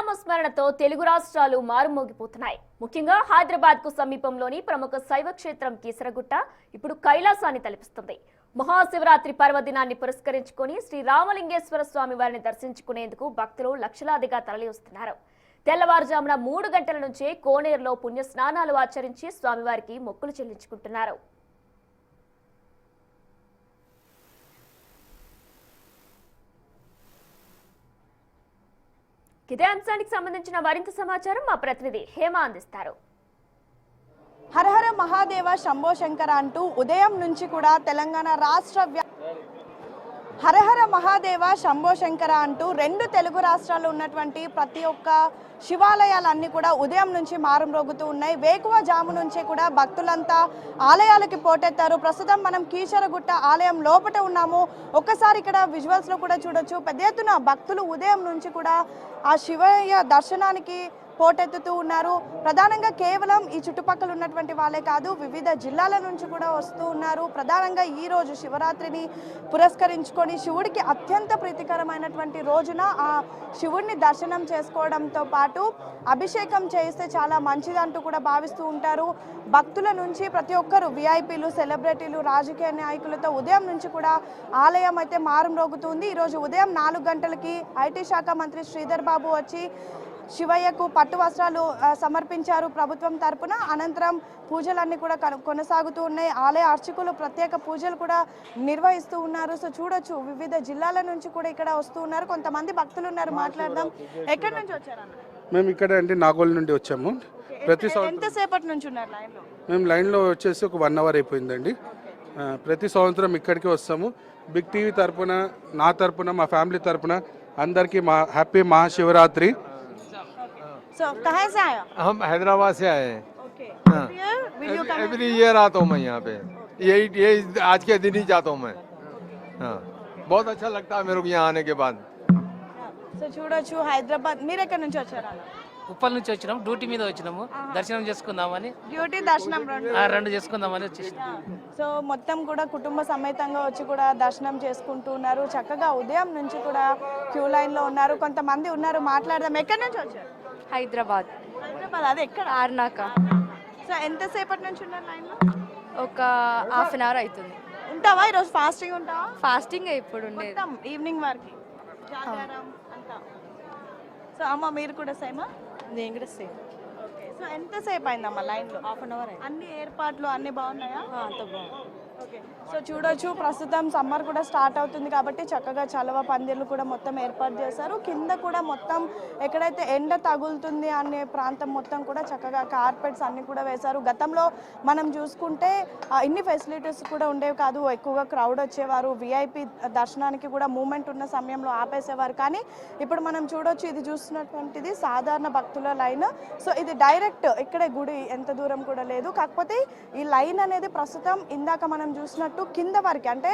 శ్రీరామస్మరణతో తెలుగు రాష్ట్రాలు మారుమోగిపోతున్నాయి. ముఖ్యంగా హైదరాబాద్ కు సమీపంలోని ప్రముఖ శైవ క్షేత్రం కీసరగుట్ట ఇప్పుడు కైలాసాన్ని తలపిస్తుంది. మహాశివరాత్రి పర్వదినాన్ని పురస్కరించుకొని శ్రీ రామలింగేశ్వర స్వామి వారిని దర్శించుకునేందుకు భక్తులు లక్షలాదిగా తరలివస్తున్నారు. తెల్లవారుజామున 3 గంటల నుంచే కోనేరులో పుణ్య స్నానాలు ఆచరించి స్వామివారికి మొక్కులు చెల్లించుకుంటున్నారు. ఇదే అంశానికి సంబంధించిన మరింత సమాచారం మా ప్రతినిధి హేమ అందిస్తారు. హరహర మహాదేవ శంభో శంకర అంటూ ఉదయం నుంచి కూడా తెలంగాణ రాష్ట్ర హరహర మహాదేవ శంభో శంకర అంటూ 2 తెలుగు రాష్ట్రాల్లో ఉన్నటువంటి ప్రతి ఒక్క శివాలయాలన్నీ కూడా ఉదయం నుంచి మారుమ్రోగుతూ ఉన్నాయి. వేకువ జాము నుంచే కూడా భక్తులంతా ఆలయాలకి పోటెత్తారు. ప్రస్తుతం మనం కీసరగుట్ట ఆలయం లోపట ఉన్నాము. ఒక్కసారి ఇక్కడ విజువల్స్లో కూడా చూడొచ్చు. పెద్ద ఎత్తున భక్తులు ఉదయం నుంచి కూడా ఆ శివయ్య దర్శనానికి పోటెత్తుతూ ఉన్నారు. ప్రధానంగా కేవలం ఈ చుట్టుపక్కల ఉన్నటువంటి వాళ్ళే కాదు, వివిధ జిల్లాల నుంచి కూడా వస్తూ ఉన్నారు. ప్రధానంగా ఈ రోజు శివరాత్రిని పురస్కరించుకొని శివుడికి అత్యంత ప్రీతికరమైనటువంటి రోజున ఆ శివుడిని దర్శనం చేసుకోవడంతో పాటు అభిషేకం చేస్తే చాలా మంచిదంటూ కూడా భావిస్తూ ఉంటారు. భక్తుల నుంచి ప్రతి ఒక్కరు విఐపీలు, సెలబ్రిటీలు, రాజకీయ నాయకులతో ఉదయం నుంచి కూడా ఆలయం అయితే మారుమ్రోగుతుంది. ఈరోజు ఉదయం 4 గంటలకి ఐటీ శాఖ మంత్రి శ్రీధర్ బాబు వచ్చి శివయ్యకు పట్టు వస్త్రాలు సమర్పించారు ప్రభుత్వం తరపున. అనంతరం పూజలన్నీ కూడా కొనసాగుతూ ఉన్నాయి. ఆలయ అర్చకులు ప్రత్యేక పూజలు కూడా నిర్వహిస్తూ ఉన్నారు. సో చూడొచ్చు, వివిధ జిల్లాల నుంచి కూడా ఇక్కడ వస్తూ ఉన్నారు. కొంతమంది భక్తులు ఉన్నారు, మాట్లాడదాం. ఎక్కడి నుంచి వచ్చారన్న? మేము ఇక్కడ అంటే నాగోల్ నుండి వచ్చాము. ఎంతసేపటి నుంచి ఉన్నారు లైన్లో? మేము లైన్లో వచ్చేసి ఒక 1 అవర్ అయిపోయిందండి. ప్రతి సంవత్సరం ఇక్కడికి వస్తాము. బిగ్ టీవీ తరపున, నా తరపున, మా ఫ్యామిలీ తరపున అందరికీ మా హ్యాపీ महाशिवरात्रि। So, कहाँ से आए? हम हैदराबाद से आए हैं। एवरी ईयर आता हूँ मैं यहाँ पे। ये आज के दिन ही जाता हूँ मैं। हाँ, बहुत अच्छा लगता है मेरे को यहाँ आने के बाद। సో చూడొచ్చు, హైదరాబాద్. మీరు ఎక్కడి నుంచి వచ్చారా? ఉప్పల్ నుంచి వచ్చినాం, డ్యూటీ మీద వచ్చినాము. దర్శనం చేసుకుందామని, డ్యూటీ దర్శనం రెండు చేసుకుందామని వచ్చేసినాం. సో మొత్తం కూడా కుటుంబ సమేతంగా వచ్చి కూడా దర్శనం చేసుకుంటూ ఉన్నారు. చక్కగా ఉదయం నుంచి కూడా క్యూ లైన్లో ఉన్నారు. కొంతమంది ఉన్నారు, మాట్లాడదాం. ఎక్కడి నుంచి వచ్చారు? హైదరాబాద్. అది ఎక్కడ? ఆర్నాక. సో ఎంతసేపటి నుంచి ఉన్నారు లైన్లో? ఒక హాఫ్ అన్ అవర్ అవుతుంది. ఉంటావా ఈరోజు? ఫాస్టింగ్ ఉంటావా? ఫాస్టింగ్ ఇప్పుడు ఉండేది ఈవినింగ్ వరకు జాగారం అంతా. సో అమ్మ మీరు కూడా సేమా? నేను కూడా సేమ్. ఓకే. సో ఎంతసేపు అయిందమ్మా లైన్లో? Half an hour. అన్ని ఏర్పాట్లు అన్ని బాగున్నాయా? అంత బాగుంది. ఓకే. సో చూడొచ్చు, ప్రస్తుతం సమ్మర్ కూడా స్టార్ట్ అవుతుంది కాబట్టి చక్కగా చలవ పందిర్లు కూడా మొత్తం ఏర్పాటు చేశారు. కింద కూడా మొత్తం ఎక్కడైతే ఎండ తగులుతుంది అనే ప్రాంతం మొత్తం కూడా చక్కగా కార్పెట్స్ అన్ని కూడా వేశారు. గతంలో మనం చూసుకుంటే ఇన్ని ఫెసిలిటీస్ కూడా ఉండేవి కాదు. ఎక్కువగా క్రౌడ్ వచ్చేవారు. విఐపి దర్శనానికి కూడా మూమెంట్ ఉన్న సమయంలో ఆపేసేవారు. కానీ ఇప్పుడు మనం చూడొచ్చు, ఇది చూస్తున్నటువంటిది సాధారణ భక్తుల లైన్. సో ఇది డైరెక్ట్ ఇక్కడే గుడి, ఎంత దూరం కూడా లేదు. కాకపోతే ఈ లైన్ అనేది ప్రస్తుతం ఇందాక మనం చూసినట్టు కింద వరకు, అంటే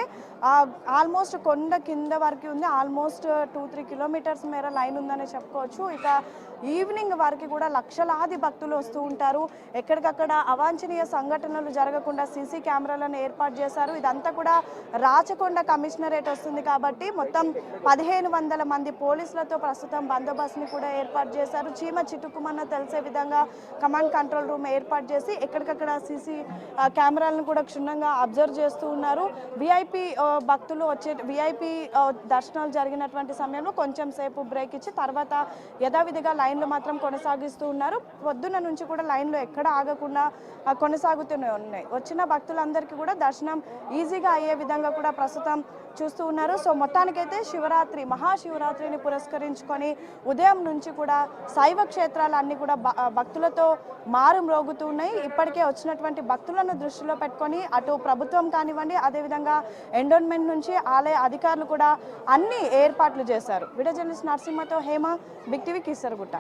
ఆల్మోస్ట్ కొండ కింద వరకు ఉంది. ఆల్మోస్ట్ 2-3 కిలోమీటర్స్ మేర లైన్ ఉందని చెప్పుకోవచ్చు. ఇక ఈవినింగ్ వరకు కూడా లక్షలాది భక్తులు వస్తూ ఉంటారు. ఎక్కడికక్కడ అవాంఛనీయ సంఘటనలు జరగకుండా సీసీ కెమెరాలను ఏర్పాటు చేశారు. ఇదంతా కూడా రాచకొండ కమిషనరేట్ వస్తుంది కాబట్టి మొత్తం 1500 మంది పోలీసులతో ప్రస్తుతం బందోబస్తుని కూడా ఏర్పాటు చేశారు. చీమ చిటుకుమన్న తెలిసే విధంగా కమాండ్ కంట్రోల్ రూమ్ ఏర్పాటు చేసి ఎక్కడికక్కడ సీసీ కెమెరాలను కూడా క్షుణ్ణంగా అబ్జర్వ్ చేస్తూ ఉన్నారు. విఐపి భక్తులు వచ్చే విఐపి దర్శనాలు జరిగినటువంటి సమయంలో కొంచెం సేపు బ్రేక్ ఇచ్చి తర్వాత యథావిధిగా లైన్లు మాత్రం కొనసాగిస్తూ ఉన్నారు. పొద్దున్న నుంచి కూడా లైన్లో ఎక్కడ ఆగకుండా కొనసాగుతూనే ఉన్నాయి. వచ్చిన భక్తులందరికీ కూడా దర్శనం ఈజీగా అయ్యే విధంగా కూడా ప్రస్తుతం చూస్తూ ఉన్నారు. సో మొత్తానికైతే శివరాత్రి, మహాశివరాత్రిని పురస్కరించుకొని ఉదయం నుంచి కూడా శైవ క్షేత్రాలన్నీ కూడా భక్తులతో మారుమ్రోగుతూ ఉన్నాయి. ఇప్పటికే వచ్చినటువంటి భక్తులను దృష్టిలో పెట్టుకొని అటు ప్రభుత్వం కానివ్వండి, అదేవిధంగా ఎండోన్మెంట్ నుంచి ఆలయ అధికారులు కూడా అన్ని ఏర్పాట్లు చేశారు. వీడియో జర్నలిస్ట్ నరసింహతో హేమ, బిగ్ టీవీ, కీసరగుట్ట.